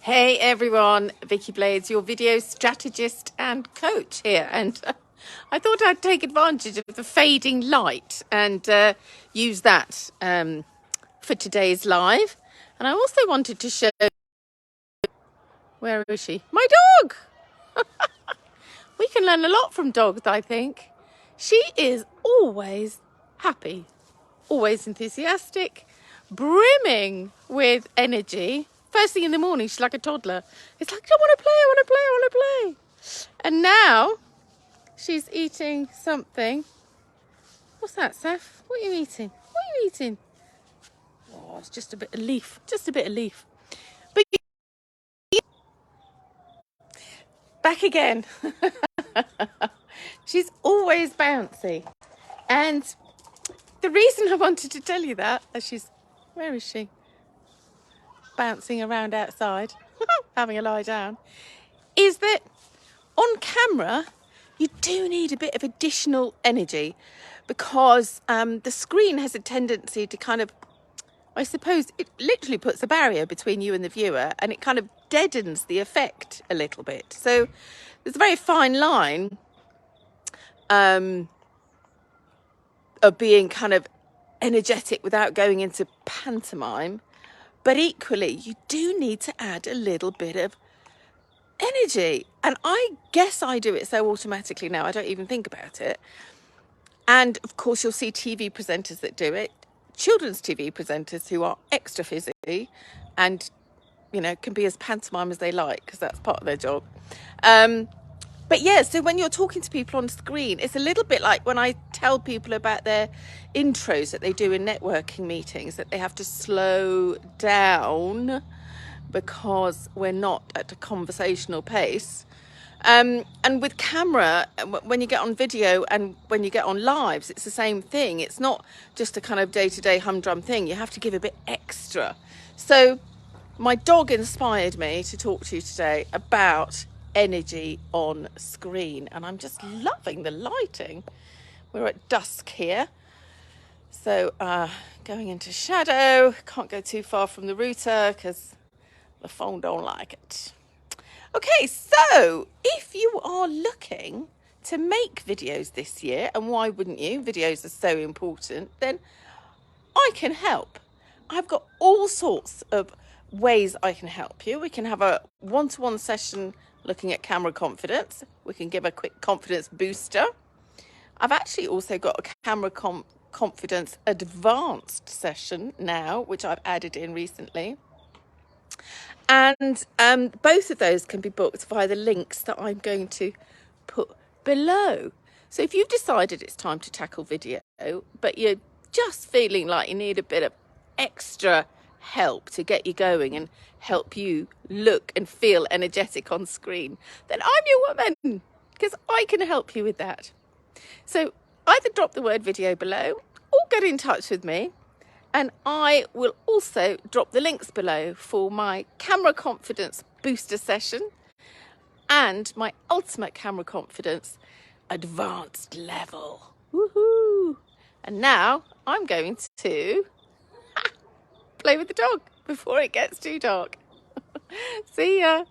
Hey everyone, Vicky Blades, your video strategist and coach here. And I thought I'd take advantage of the fading light and use that for today's live. And I also wanted to show, where is she? My dog! We can learn a lot from dogs, I think. She is always happy, always enthusiastic, brimming with energy. First thing in the morning, she's like a toddler. It's like, I want to play, I want to play, I want to play. And now she's eating something. What's that, Saf? What are you eating? What are you eating? Oh, it's just a bit of leaf. Just a bit of leaf. But back again. She's always bouncy. And the reason I wanted to tell you that, as she's, where is she? Bouncing around outside, having a lie down, is that on camera, you do need a bit of additional energy because the screen has a tendency to kind of, I suppose, it literally puts a barrier between you and the viewer and it kind of deadens the effect a little bit. So there's a very fine line of being kind of energetic without going into pantomime. But equally, you do need to add a little bit of energy. And I guess I do it so automatically now, I don't even think about it. And of course, you'll see TV presenters that do it, children's TV presenters who are extra fizzy and, you know, can be as pantomime as they like because that's part of their job. But yeah, so when you're talking to people on screen, it's a little bit like when I tell people about their intros that they do in networking meetings, that they have to slow down because we're not at a conversational pace. And with camera, when you get on video and when you get on lives, it's the same thing. It's not just a kind of day-to-day humdrum thing. You have to give a bit extra. So my dog inspired me to talk to you today about energy on screen, and I'm just loving the lighting. We're at dusk here, so going into shadow. Can't go too far from the router because the phone don't like it. Okay, so if you are looking to make videos this year, and why wouldn't you? Videos are so important, then I can help. I've got all sorts of ways I can help you. We can have a one-to-one session looking at camera confidence. We can give a quick confidence booster. I've actually also got a camera confidence advanced session now, which I've added in recently. And both of those can be booked via the links that I'm going to put below. So if you've decided it's time to tackle video, but you're just feeling like you need a bit of extra help to get you going and help you look and feel energetic on screen, then I'm your woman, because I can help you with that. So either drop the word video below or get in touch with me. And I will also drop the links below for my camera confidence booster session and my ultimate camera confidence advanced level. Woohoo! And now I'm going to play with the dog before it gets too dark. See ya.